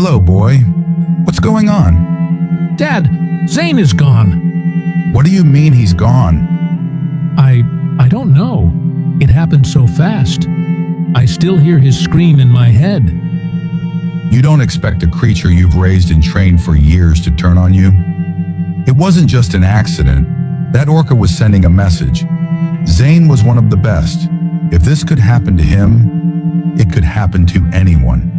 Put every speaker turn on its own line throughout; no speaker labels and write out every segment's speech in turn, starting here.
Hello, boy. What's going on?
Dad, ZaynE is gone.
What do you mean he's gone?
I don't know. It happened so fast. I still hear his scream in my head.
You don't expect a creature you've raised and trained for years to turn on you? It wasn't just an accident. That orca was sending a message. ZaynE was one of the best. If this could happen to him, it could happen to anyone.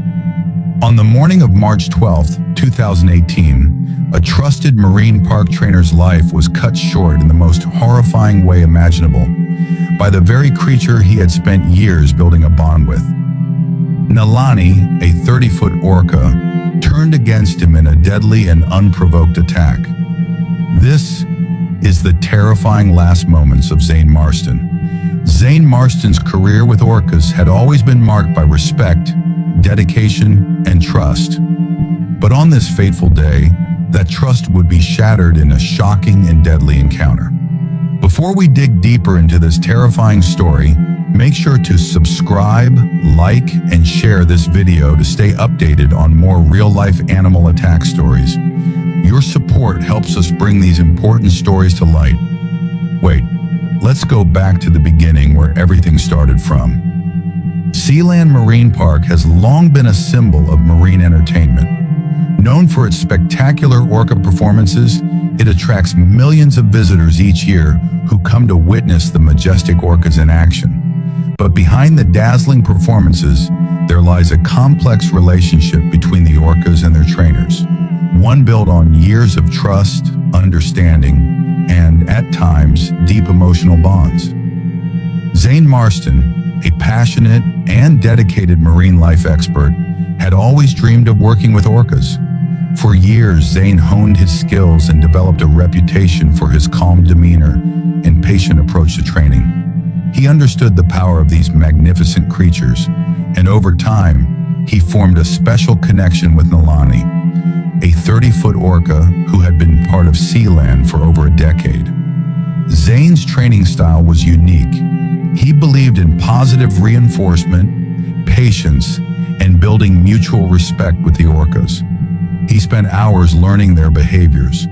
On the morning of March 12, 2018, a trusted marine park trainer's life was cut short in the most horrifying way imaginable by the very creature he had spent years building a bond with. Nalani, a 30-foot orca, turned against him in a deadly and unprovoked attack. This is the terrifying last moments of ZaynE Marston. ZaynE Marston's career with orcas had always been marked by respect, dedication, and trust. But on this fateful day, that trust would be shattered in a shocking and deadly encounter. Before we dig deeper into this terrifying story, make sure to subscribe, like, and share this video to stay updated on more real-life animal attack stories. Your support helps us bring these important stories to light. Wait, let's go back to the beginning where everything started from. Sealand Marine Park has long been a symbol of marine entertainment. Known for its spectacular orca performances, it attracts millions of visitors each year who come to witness the majestic orcas in action. But behind the dazzling performances, there lies a complex relationship between the orcas and their trainers. One built on years of trust, understanding, and, at times, deep emotional bonds. ZaynE Marston, a passionate and dedicated marine life expert, had always dreamed of working with orcas. For years, ZaynE honed his skills and developed a reputation for his calm demeanor and patient approach to training. He understood the power of these magnificent creatures, and over time, he formed a special connection with Nalani, a 30-foot orca who had been part of Sealand for over a decade. ZaynE's training style was unique. He believed in positive reinforcement, patience, and building mutual respect with the orcas. He spent hours learning their behaviors,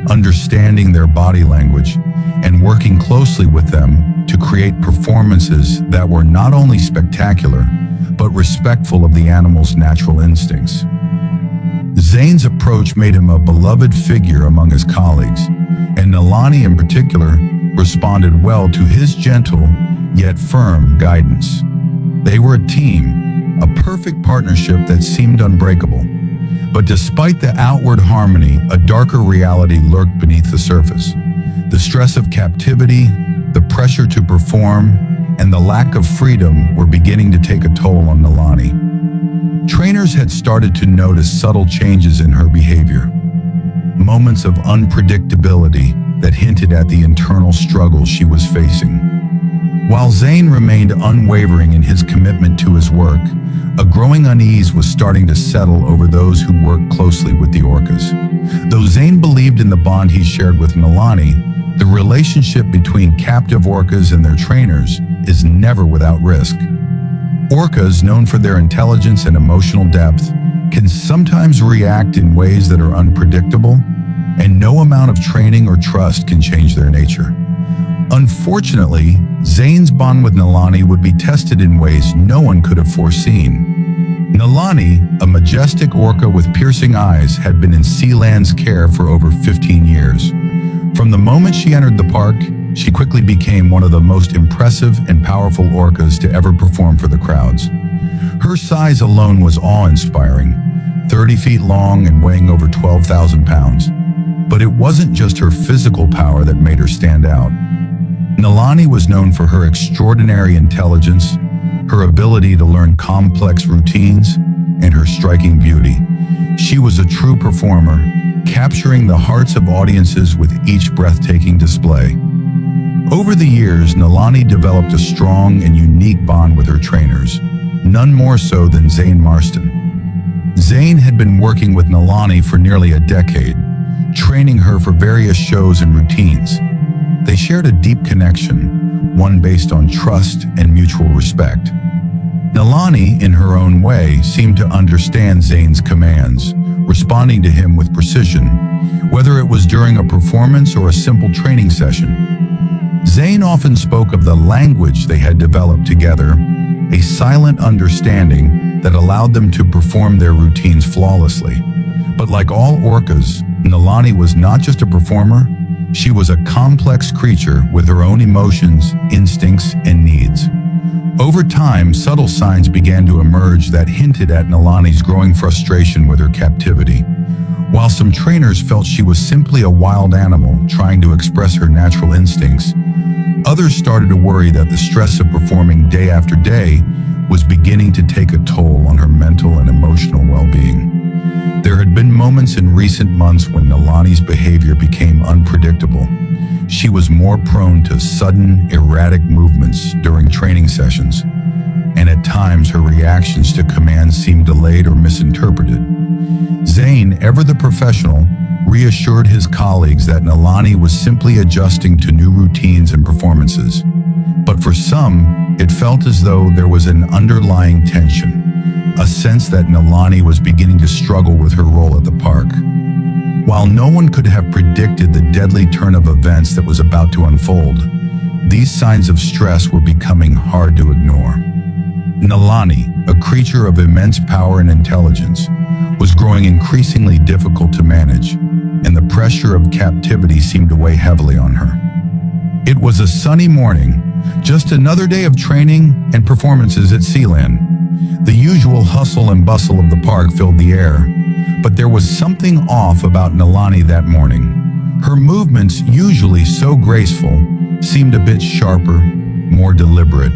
understanding their body language, and working closely with them to create performances that were not only spectacular, but respectful of the animal's natural instincts. ZaynE's approach made him a beloved figure among his colleagues, and Nalani in particular responded well to his gentle yet firm guidance. They were a team, a perfect partnership that seemed unbreakable. But despite the outward harmony, a darker reality lurked beneath the surface. The stress of captivity, the pressure to perform, and the lack of freedom were beginning to take a toll on Nalani. Trainers had started to notice subtle changes in her behavior, moments of unpredictability that hinted at the internal struggles she was facing. While ZaynE remained unwavering in his commitment to his work, a growing unease was starting to settle over those who worked closely with the orcas. Though ZaynE believed in the bond he shared with Nalani, the relationship between captive orcas and their trainers is never without risk. Orcas, known for their intelligence and emotional depth, can sometimes react in ways that are unpredictable, and no amount of training or trust can change their nature. Unfortunately, ZaynE's bond with Nalani would be tested in ways no one could have foreseen. Nalani, a majestic orca with piercing eyes, had been in Sealand's care for over 15 years. From the moment she entered the park, she quickly became one of the most impressive and powerful orcas to ever perform for the crowds. Her size alone was awe-inspiring, 30 feet long and weighing over 12,000 pounds. But it wasn't just her physical power that made her stand out. Nalani was known for her extraordinary intelligence, her ability to learn complex routines, and her striking beauty. She was a true performer, capturing the hearts of audiences with each breathtaking display. Over the years, Nalani developed a strong and unique bond with her trainers, none more so than ZaynE Marston. ZaynE had been working with Nalani for nearly a decade, training her for various shows and routines. They shared a deep connection, one based on trust and mutual respect. Nalani, in her own way, seemed to understand ZaynE's commands, responding to him with precision, whether it was during a performance or a simple training session. ZaynE often spoke of the language they had developed together, a silent understanding that allowed them to perform their routines flawlessly. But like all orcas, Nalani was not just a performer, she was a complex creature with her own emotions, instincts, and needs. Over time, subtle signs began to emerge that hinted at Nalani's growing frustration with her captivity. While some trainers felt she was simply a wild animal trying to express her natural instincts, others started to worry that the stress of performing day after day was beginning to take a toll on her mental and emotional well-being. There had been moments in recent months when Nalani's behavior became unpredictable. She was more prone to sudden, erratic movements during training sessions, and at times her reactions to commands seemed delayed or misinterpreted. ZaynE, ever the professional, reassured his colleagues that Nalani was simply adjusting to new routines and performances. But for some, it felt as though there was an underlying tension, a sense that Nalani was beginning to struggle with her role at the park. While no one could have predicted the deadly turn of events that was about to unfold, these signs of stress were becoming hard to ignore. Nalani, a creature of immense power and intelligence, was growing increasingly difficult to manage, and the pressure of captivity seemed to weigh heavily on her. It was a sunny morning, just another day of training and performances at Sealand. The usual hustle and bustle of the park filled the air, but there was something off about Nalani that morning. Her movements, usually so graceful, seemed a bit sharper, more deliberate,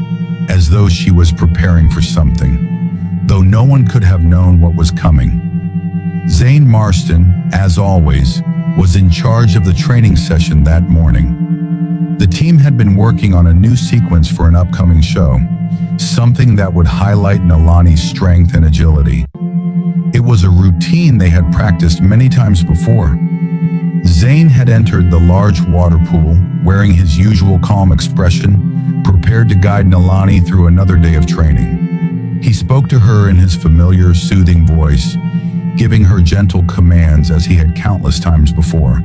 as though she was preparing for something, though no one could have known what was coming. ZaynE Marston, as always, was in charge of the training session that morning. The team had been working on a new sequence for an upcoming show, something that would highlight Nalani's strength and agility. It was a routine they had practiced many times before. ZaynE had entered the large water pool, wearing his usual calm expression, prepared to guide Nalani through another day of training. He spoke to her in his familiar, soothing voice, giving her gentle commands as he had countless times before.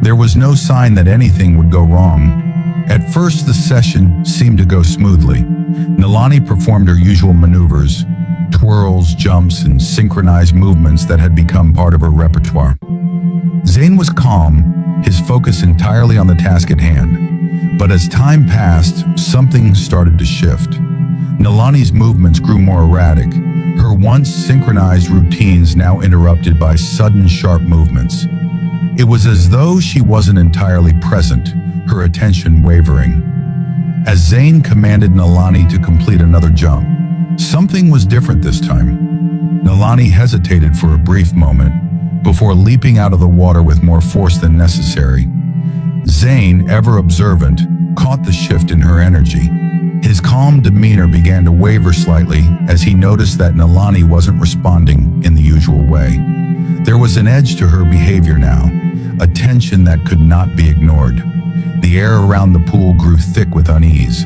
There was no sign that anything would go wrong. At first, the session seemed to go smoothly. Nalani performed her usual maneuvers, twirls, jumps, and synchronized movements that had become part of her repertoire. ZaynE was calm, his focus entirely on the task at hand. But as time passed, something started to shift. Nalani's movements grew more erratic, her once synchronized routines now interrupted by sudden, sharp movements. It was as though she wasn't entirely present, her attention wavering. As ZaynE commanded Nalani to complete another jump, something was different this time. Nalani hesitated for a brief moment before leaping out of the water with more force than necessary. ZaynE, ever observant, caught the shift in her energy. His calm demeanor began to waver slightly as he noticed that Nalani wasn't responding in the usual way. There was an edge to her behavior now, a tension that could not be ignored. The air around the pool grew thick with unease.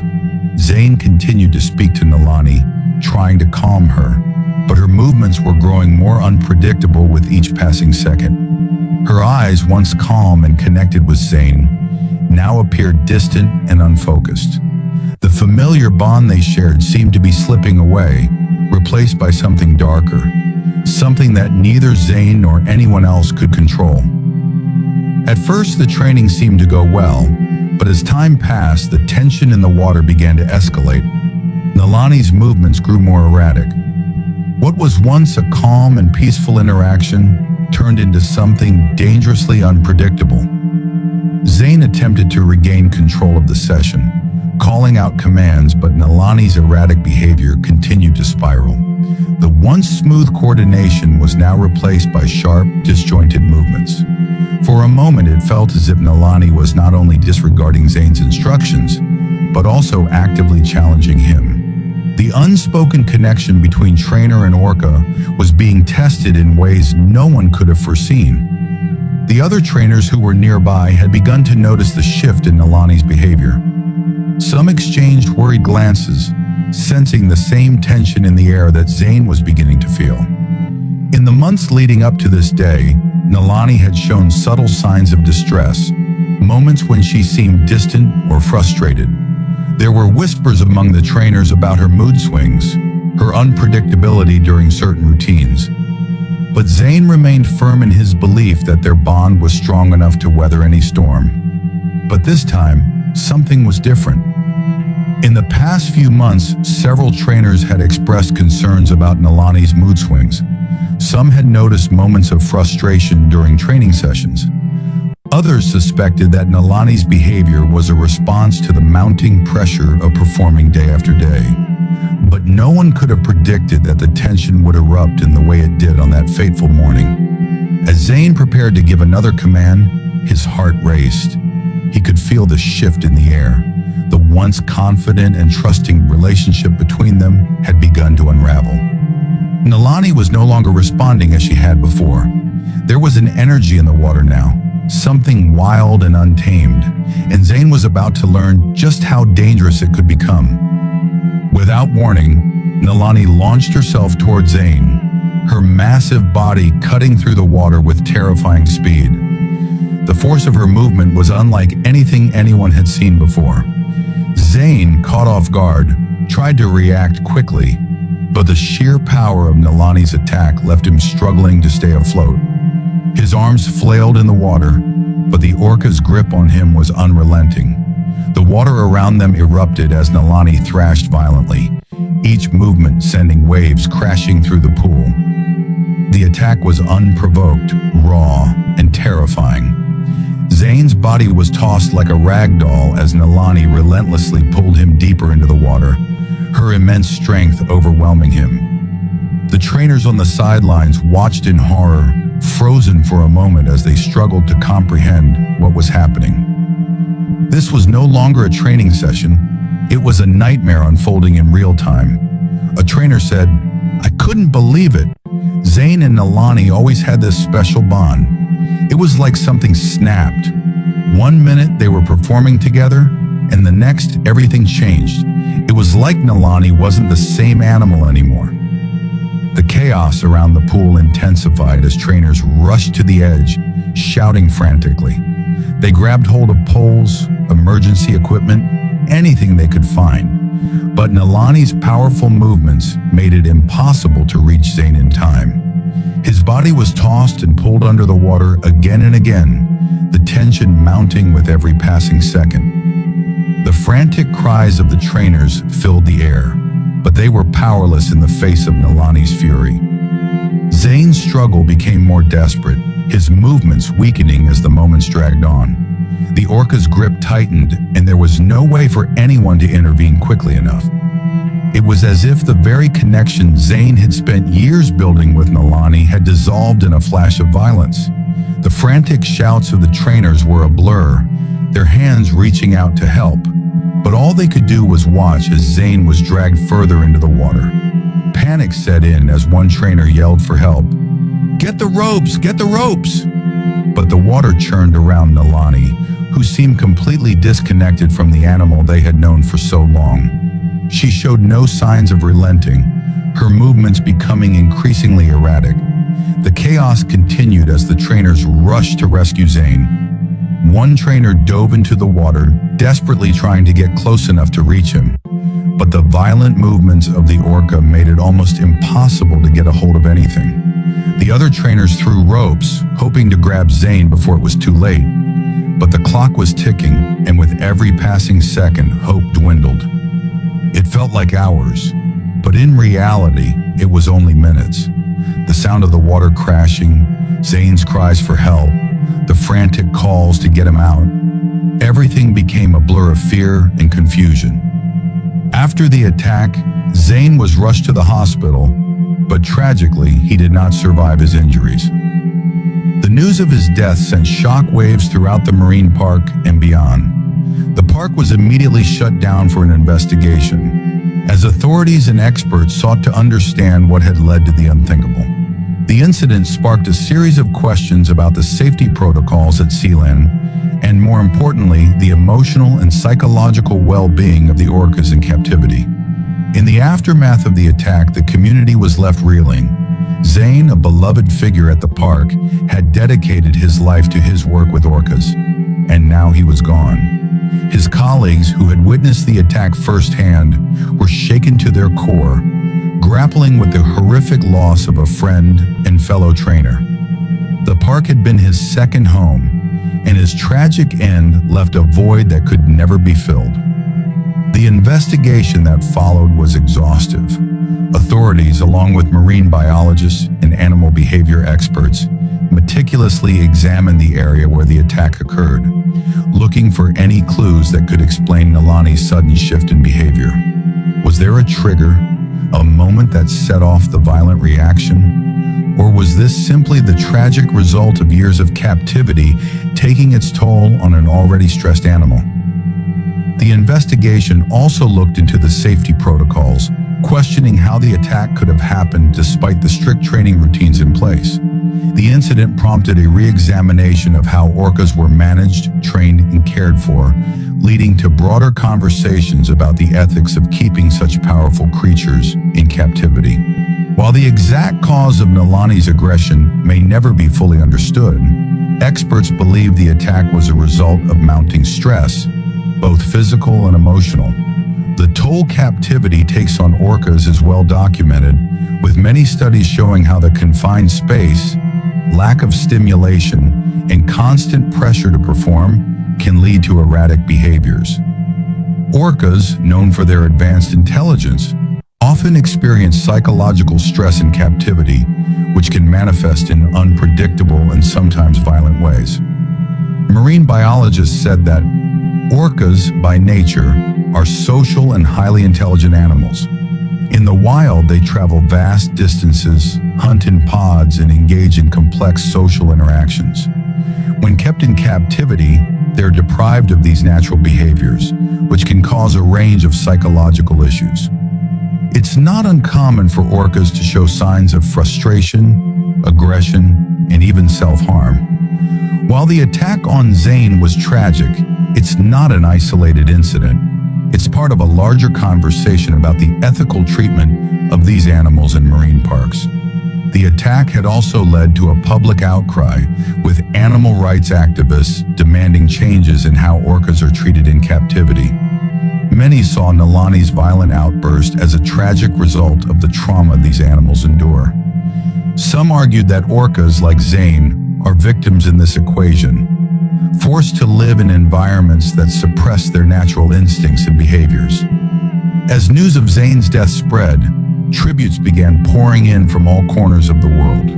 ZaynE continued to speak to Nalani, trying to calm her, but her movements were growing more unpredictable with each passing second. Her eyes, once calm and connected with ZaynE, now appeared distant and unfocused. The familiar bond they shared seemed to be slipping away, replaced by something darker, something that neither ZaynE nor anyone else could control. At first, the training seemed to go well, but as time passed, the tension in the water began to escalate. Nalani's movements grew more erratic. What was once a calm and peaceful interaction turned into something dangerously unpredictable. ZaynE attempted to regain control of the session, calling out commands, but Nalani's erratic behavior continued to spiral. The once smooth coordination was now replaced by sharp, disjointed movements. For a moment, it felt as if Nalani was not only disregarding ZaynE's instructions, but also actively challenging him. The unspoken connection between trainer and Orca was being tested in ways no one could have foreseen. The other trainers who were nearby had begun to notice the shift in Nalani's behavior. Some exchanged worried glances, sensing the same tension in the air that ZaynE was beginning to feel. In the months leading up to this day, Nalani had shown subtle signs of distress, moments when she seemed distant or frustrated. There were whispers among the trainers about her mood swings, her unpredictability during certain routines. But ZaynE remained firm in his belief that their bond was strong enough to weather any storm. But this time, something was different. In the past few months, several trainers had expressed concerns about Nalani's mood swings. Some had noticed moments of frustration during training sessions. Others suspected that Nalani's behavior was a response to the mounting pressure of performing day after day. But no one could have predicted that the tension would erupt in the way it did on that fateful morning. As ZaynE prepared to give another command, his heart raced. He could feel the shift in the air. The once confident and trusting relationship between them had begun to unravel. Nalani was no longer responding as she had before. There was an energy in the water now, something wild and untamed, and ZaynE was about to learn just how dangerous it could become. Without warning, Nalani launched herself toward ZaynE, her massive body cutting through the water with terrifying speed. The force of her movement was unlike anything anyone had seen before. ZaynE, caught off guard, tried to react quickly, but the sheer power of Nalani's attack left him struggling to stay afloat. His arms flailed in the water, but the orca's grip on him was unrelenting. The water around them erupted as Nalani thrashed violently, each movement sending waves crashing through the pool. The attack was unprovoked, raw, and terrifying. ZaynE's body was tossed like a rag doll as Nalani relentlessly pulled him deeper into the water, her immense strength overwhelming him. The trainers on the sidelines watched in horror, frozen for a moment as they struggled to comprehend what was happening. This was no longer a training session, it was a nightmare unfolding in real time. A trainer said, "I couldn't believe it. ZaynE and Nalani always had this special bond. It was like something snapped. One minute they were performing together, and the next everything changed. It was like Nalani wasn't the same animal anymore." The chaos around the pool intensified as trainers rushed to the edge, shouting frantically. They grabbed hold of poles, emergency equipment, anything they could find. But Nalani's powerful movements made it impossible to reach ZaynE in time. His body was tossed and pulled under the water again and again, the tension mounting with every passing second. The frantic cries of the trainers filled the air, but they were powerless in the face of Nalani's fury. ZaynE's struggle became more desperate, his movements weakening as the moments dragged on. The orca's grip tightened, and there was no way for anyone to intervene quickly enough. It was as if the very connection ZaynE had spent years building with Nalani had dissolved in a flash of violence. The frantic shouts of the trainers were a blur, their hands reaching out to help. But all they could do was watch as ZaynE was dragged further into the water. Panic set in as one trainer yelled for help. "Get the ropes! Get the ropes!" But the water churned around Nalani, who seemed completely disconnected from the animal they had known for so long. She showed no signs of relenting, her movements becoming increasingly erratic. The chaos continued as the trainers rushed to rescue ZaynE. One trainer dove into the water, desperately trying to get close enough to reach him. But the violent movements of the orca made it almost impossible to get a hold of anything. The other trainers threw ropes, hoping to grab ZaynE before it was too late. But the clock was ticking, and with every passing second, hope dwindled. It felt like hours, but in reality, it was only minutes. The sound of the water crashing, ZaynE's cries for help, the frantic calls to get him out. Everything became a blur of fear and confusion. After the attack, ZaynE was rushed to the hospital, but tragically, he did not survive his injuries. The news of his death sent shockwaves throughout the marine park and beyond. The park was immediately shut down for an investigation, as authorities and experts sought to understand what had led to the unthinkable. The incident sparked a series of questions about the safety protocols at Sealand, and more importantly, the emotional and psychological well-being of the orcas in captivity. In the aftermath of the attack, the community was left reeling. ZaynE, a beloved figure at the park, had dedicated his life to his work with orcas, and now he was gone. His colleagues, who had witnessed the attack firsthand, were shaken to their core, grappling with the horrific loss of a friend and fellow trainer. The park had been his second home, and his tragic end left a void that could never be filled. The investigation that followed was exhaustive. Authorities, along with marine biologists and animal behavior experts, meticulously examined the area where the attack occurred, looking for any clues that could explain Nalani's sudden shift in behavior. Was there a trigger, a moment that set off the violent reaction? Or was this simply the tragic result of years of captivity taking its toll on an already stressed animal? The investigation also looked into the safety protocols, questioning how the attack could have happened despite the strict training routines in place. The incident prompted a re-examination of how orcas were managed, trained, and cared for, leading to broader conversations about the ethics of keeping such powerful creatures in captivity. While the exact cause of Nalani's aggression may never be fully understood, experts believe the attack was a result of mounting stress, both physical and emotional. The toll captivity takes on orcas is well documented, with many studies showing how the confined space, lack of stimulation, and constant pressure to perform can lead to erratic behaviors. Orcas, known for their advanced intelligence, often experience psychological stress in captivity, which can manifest in unpredictable and sometimes violent ways. Marine biologists said that orcas, by nature, are social and highly intelligent animals. In the wild, they travel vast distances, hunt in pods, and engage in complex social interactions. When kept in captivity, they're deprived of these natural behaviors, which can cause a range of psychological issues. It's not uncommon for orcas to show signs of frustration, aggression, and even self-harm. While the attack on ZaynE was tragic, it's not an isolated incident. It's part of a larger conversation about the ethical treatment of these animals in marine parks. The attack had also led to a public outcry, with animal rights activists demanding changes in how orcas are treated in captivity. Many saw Nalani's violent outburst as a tragic result of the trauma these animals endure. Some argued that orcas, like ZaynE, are victims in this equation, forced to live in environments that suppress their natural instincts and behaviors. As news of ZaynE's death spread, tributes began pouring in from all corners of the world.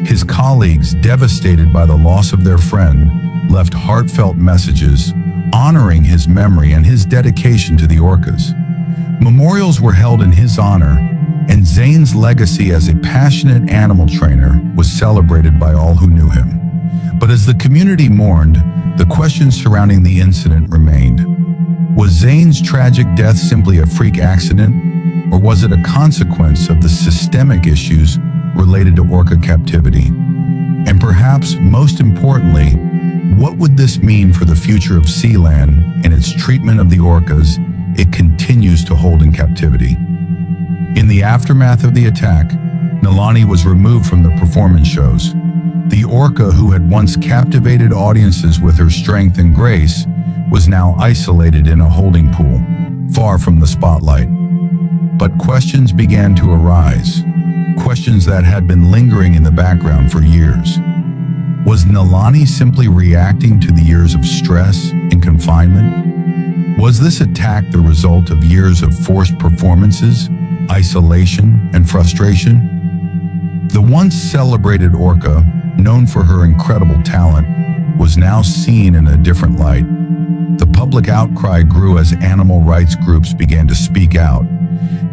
His colleagues, devastated by the loss of their friend, left heartfelt messages honoring his memory and his dedication to the orcas. Memorials were held in his honor, and ZaynE's legacy as a passionate animal trainer was celebrated by all who knew him. But as the community mourned, the questions surrounding the incident remained. Was ZaynE's tragic death simply a freak accident, or was it a consequence of the systemic issues related to orca captivity? And perhaps most importantly, what would this mean for the future of Sealand and its treatment of the orcas it continues to hold in captivity? In the aftermath of the attack, Nalani was removed from the performance shows. The orca who had once captivated audiences with her strength and grace was now isolated in a holding pool, far from the spotlight. But questions began to arise, questions that had been lingering in the background for years. Was Nalani simply reacting to the years of stress and confinement? Was this attack the result of years of forced performances, isolation, and frustration? The once celebrated orca, known for her incredible talent, was now seen in a different light. The public outcry grew as animal rights groups began to speak out,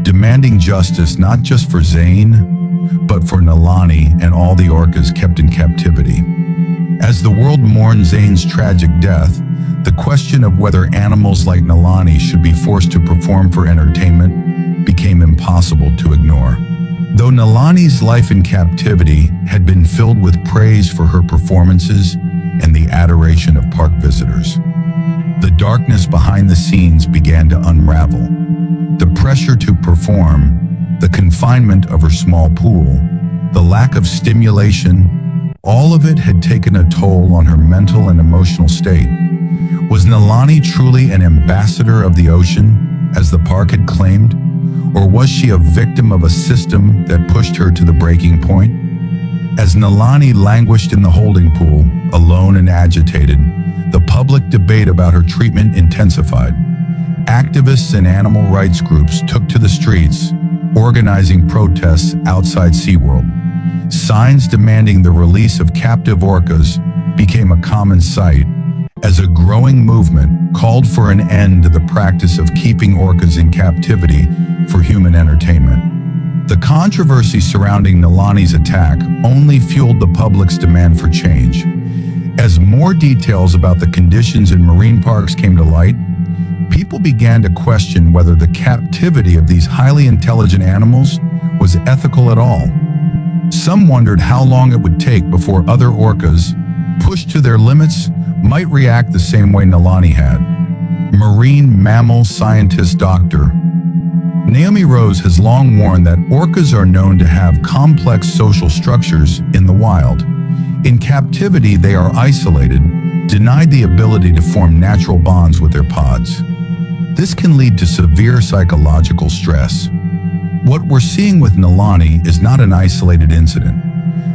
demanding justice not just for ZaynE, but for Nalani and all the orcas kept in captivity. As the world mourned ZaynE's tragic death, the question of whether animals like Nalani should be forced to perform for entertainment became impossible to ignore. Though Nalani's life in captivity had been filled with praise for her performances and the adoration of park visitors, the darkness behind the scenes began to unravel. The pressure to perform, the confinement of her small pool, the lack of stimulation, all of it had taken a toll on her mental and emotional state. Was Nalani truly an ambassador of the ocean, as the park had claimed? Or was she a victim of a system that pushed her to the breaking point? As Nalani languished in the holding pool, alone and agitated, the public debate about her treatment intensified. Activists and animal rights groups took to the streets, organizing protests outside SeaWorld. Signs demanding the release of captive orcas became a common sight, as a growing movement called for an end to the practice of keeping orcas in captivity for human entertainment. The controversy surrounding Nalani's attack only fueled the public's demand for change. As more details about the conditions in marine parks came to light, people began to question whether the captivity of these highly intelligent animals was ethical at all. Some wondered how long it would take before other orcas, pushed to their limits, might react the same way Nalani had. Marine mammal scientist Dr. Naomi Rose has long warned that orcas are known to have complex social structures in the wild. In captivity, they are isolated, denied the ability to form natural bonds with their pods. This can lead to severe psychological stress. What we're seeing with Nalani is not an isolated incident.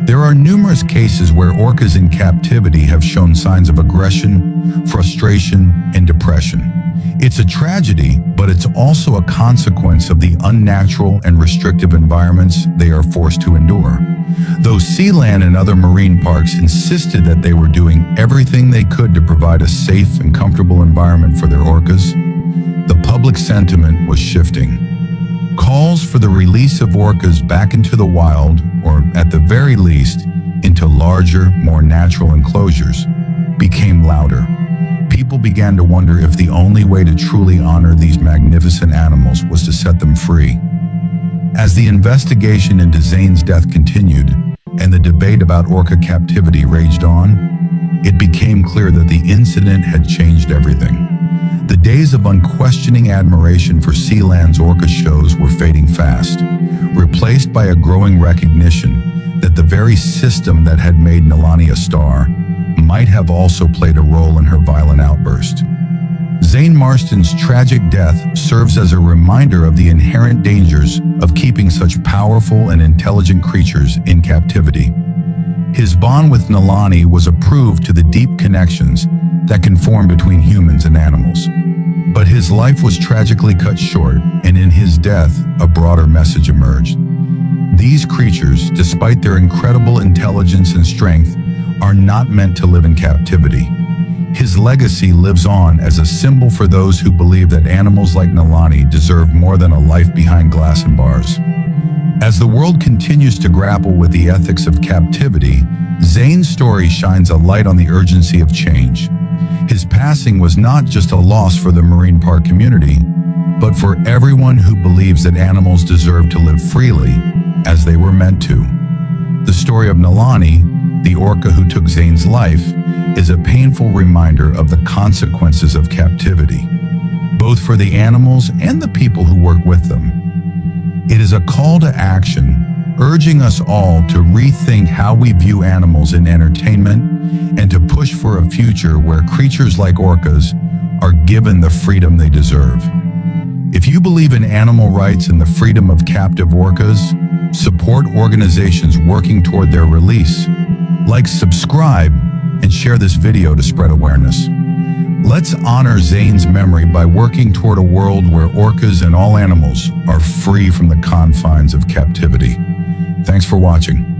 There are numerous cases where orcas in captivity have shown signs of aggression, frustration, and depression. It's a tragedy, but it's also a consequence of the unnatural and restrictive environments they are forced to endure. Though Sealand and other marine parks insisted that they were doing everything they could to provide a safe and comfortable environment for their orcas, the public sentiment was shifting. Calls for the release of orcas back into the wild, or at the very least, into larger, more natural enclosures, became louder. People began to wonder if the only way to truly honor these magnificent animals was to set them free. As the investigation into ZaynE's death continued, and the debate about orca captivity raged on, it became clear that the incident had changed everything. The days of unquestioning admiration for Sealand's orca shows were fading fast, replaced by a growing recognition that the very system that had made Nalani a star might have also played a role in her violent outburst. ZaynE Marston's tragic death serves as a reminder of the inherent dangers of keeping such powerful and intelligent creatures in captivity. His bond with Nalani was a proof to the deep connections that can form between humans and animals. But his life was tragically cut short, and in his death, a broader message emerged. These creatures, despite their incredible intelligence and strength, are not meant to live in captivity. His legacy lives on as a symbol for those who believe that animals like Nalani deserve more than a life behind glass and bars. As the world continues to grapple with the ethics of captivity, ZaynE's story shines a light on the urgency of change. His passing was not just a loss for the marine park community, but for everyone who believes that animals deserve to live freely as they were meant to. The story of Nalani, the orca who took ZaynE's life, is a painful reminder of the consequences of captivity, both for the animals and the people who work with them. It is a call to action, urging us all to rethink how we view animals in entertainment and to push for a future where creatures like orcas are given the freedom they deserve. If you believe in animal rights and the freedom of captive orcas, support organizations working toward their release. Like, subscribe, and share this video to spread awareness. Let's honor ZaynE's memory by working toward a world where orcas and all animals are free from the confines of captivity. Thanks for watching.